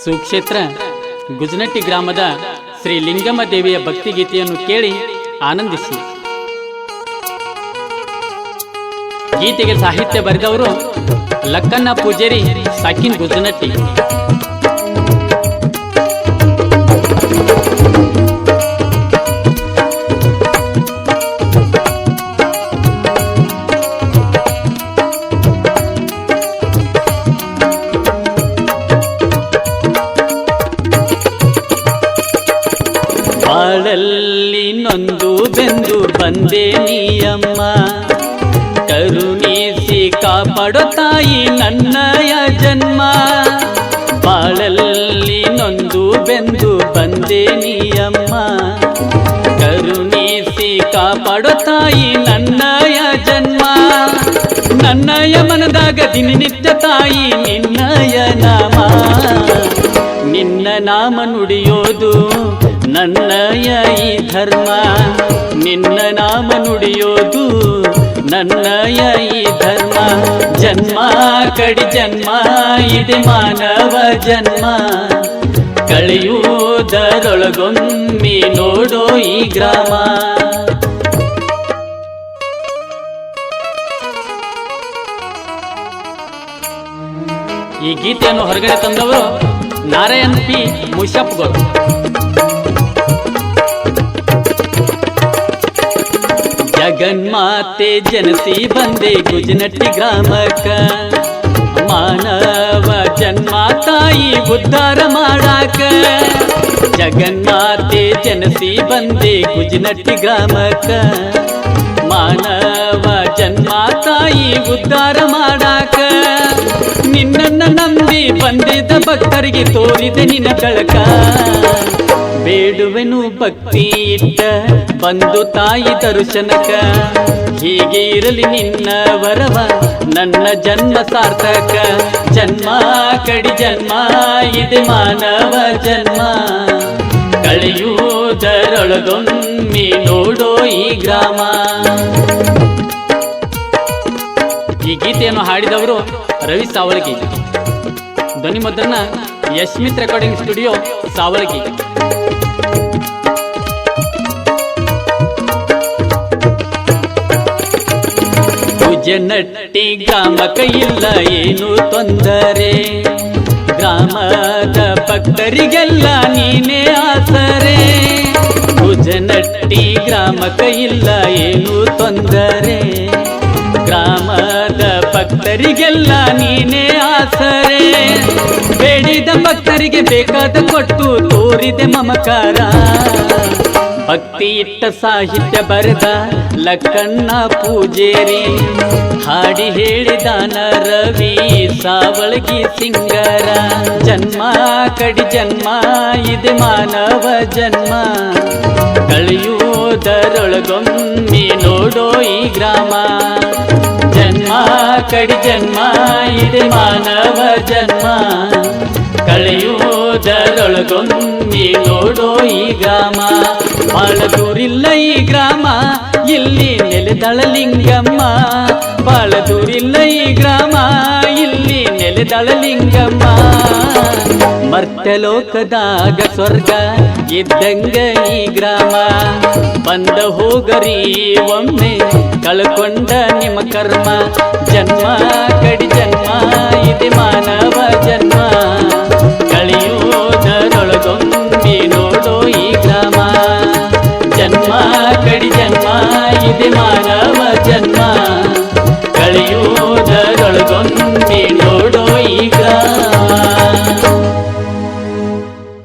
ಸುಕ್ಷೇತ್ರ ಗುಜನಟ್ಟಿ ಗ್ರಾಮದ ಶ್ರೀ ಲಿಂಗಮ್ಮ ದೇವಿಯ ಭಕ್ತಿಗೀತೆಯನ್ನು ಕೇಳಿ ಆನಂದಿಸಿ. ಗೀತೆಗೆ ಸಾಹಿತ್ಯ ಬರೆದವರು ಲಕ್ಕಣ್ಣ ಪೂಜಾರಿ ಸಾಕಿನ್ ಗುಜನಟ್ಟಿ. ಬಾಳಲ್ಲಿ ನೊಂದು ಬೆಂದು ಬಂದೆ ನೀಯಮ್ಮ, ಕರುಣಿಸಿ ಕಾಪಾಡೋ ತಾಯಿ ನನ್ನಯ ಜನ್ಮ. ಬಾಳಲ್ಲಿ ನೊಂದು ಬೆಂದು ಬಂದೆ ನೀಯಮ್ಮ, ಕರುಣಿಸಿ ಕಾಪಾಡೋ ತಾಯಿ ನನ್ನಯ ಜನ್ಮ. ನನ್ನಯ ಮನದಾಗ ದಿನನಿತ್ಯ ತಾಯಿ ನಿನ್ನಯ ನಾಮ, ನಿನ್ನ ನಾಮ ನುಡಿಯೋದು ನನ್ನಯ ಈ ಧರ್ಮ, ನಿನ್ನ ನಾಮ ನುಡಿಯೋದು ನನ್ನಯ ಈ ಧರ್ಮ. ಜನ್ಮ ಕಡಿ ಜನ್ಮ ಇದೆ ಮಾನವ ಜನ್ಮ, ಕಳೆಯುವುದರೊಳಗೊಮ್ಮೆ ನೋಡೋ ಈ ಗ್ರಾಮ. ಈ ಗೀತೆಯನ್ನು ಹೊರಗಡೆ ತಂದವರು ನಾರಾಯಣ್ ಪಿ ಮುಷಪ್ಗಳು. ಜಗನ್ಮಾತೆ ಜನಸಿ ಬಂದೆ ಗುಜನಟ್ಟಿ ಗ್ರಾಮಕ್ಕ, ಮಾನವ ಜನ್ಮ ತಾಯಿ ಉದ್ಧಾರ ಮಾಡಾಕ. ಜಗನ್ಮಾತೆ ಜನಸಿ ಬಂದೆ ಗುಜನಟ್ಟಿ ಗ್ರಾಮಕ್ಕ, ಮಾನವ ಜನ್ಮ ತಾಯಿ ಉದ್ಧಾರ ಮಾಡಾಕ. ನಿನ್ನನ್ನ ನಂಬಿ ಬಂದಿದ್ದ ಭಕ್ತರಿಗೆ ತೋರಿದೆ ನಿನ್ನ ಬೆಳಕ. ಬೇಡುವೆನು ಭಕ್ತಿ ಇಟ್ಟ ಬಂದು ತಾಯಿ ದರ್ಶನಕ, ಹೀಗೆ ಇರಲಿ ನಿನ್ನ ವರವ ನನ್ನ ಜನ್ಮ ಸಾರ್ಥಕ. ಜನ್ಮ ಕಡಿ ಜನ್ಮ ಇದೆ ಮಾನವ ಜನ್ಮ, ಕಳೆಯುವುದರೊಳಗೊಮ್ಮೆ ನೋಡೋ ಈ ಗ್ರಾಮ. ಈ ಗೀತೆಯನ್ನು ಹಾಡಿದವರು ರವಿ ಸಾವಳಗಿ. ಧ್ವನಿ ಮುದ್ರಣ ಯಶ್ಮಿತ್ ರೆಕಾರ್ಡಿಂಗ್ ಸ್ಟುಡಿಯೋ ಸಾವಳಗಿ. ಗುಜನಟ್ಟಿ ಗ್ರಾಮಕ್ಕೆ ಇಲ್ಲ ಏನು ತೊಂದರೆ, ಗ್ರಾಮದ ಭಕ್ತರಿಗೆಲ್ಲ ನೀನೇ ಆಸರೆ. ಗುಜನಟ್ಟಿ ಗ್ರಾಮಕ್ಕೆ ಇಲ್ಲ ಏನು ತೊಂದರೆ, ಗ್ರಾಮದ ಭಕ್ತರಿಗೆಲ್ಲ ನೀನೇ ಆಸರೆ. ಬೇಡಿದ ಭಕ್ತರಿಗೆ ಬೇಕಾದ ಕೊಟ್ಟು ತೋರಿದೆ ಮಮಕಾರ. ಭಕ್ತಿ ಇಟ್ಟ ಸಾಹಿತ್ಯ ಬರೆದ ಲಕ್ಕಣ್ಣ ಪೂಜಾರಿ, ಹಾಡಿ ಹೇಳಿದಾನ ರವಿ ಸಾವಳಗಿ ಸಿಂಗರ. ಜನ್ಮ ಕಡಿ ಜನ್ಮ ಇದೆ ಮಾನವ ಜನ್ಮ, ಕಳೆಯುವುದರೊಳಗೊಮ್ಮೆ ನೋಡೋ ಈ ಗ್ರಾಮ. ಜನ್ಮ ಕಡಿ ಜನ್ಮ ಇದೆ ಮಾನವ ಜನ್ಮ, ಕಳೆಯುವುದರೊಳಗೊಮ್ಮೆ ನೋಡೋ ಈ ಗ್ರಾಮ. ಬಾಳ ದೂರಿಲ್ಲ ಈ ಗ್ರಾಮ, ಇಲ್ಲಿ ನೆಲೆದಳ ಲಿಂಗಮ್ಮ. ಬಾಳ ದೂರಿಲ್ಲ ಈ ಗ್ರಾಮ, ಇಲ್ಲಿ ನೆಲೆದಳ ಲಿಂಗಮ್ಮ. ಮರ್ತ್ಯಲೋಕದಾಗ ಸ್ವರ್ಗ ಇದ್ದಂಗ ಈ ಗ್ರಾಮ, ಬಂದ ಹೋಗರಿ ಒಮ್ಮೆ ಕಳ್ಕೊಂಡ ನಿಮ್ಮ ಕರ್ಮ. ಜನ್ಮ ಕಡಿ ಜನ್ಮ ಇದೆ ಮಾನವ ಜನ್ಮ, ಕಳೆಯುವುದರೊಳಗೊಮ್ಮೆ ನೋಡೋ ಈ ಗ್ರಾಮ. ಜನ್ಮ ಕಡಿ ಜನ್ಮ ಇದೆ ಮಾನವ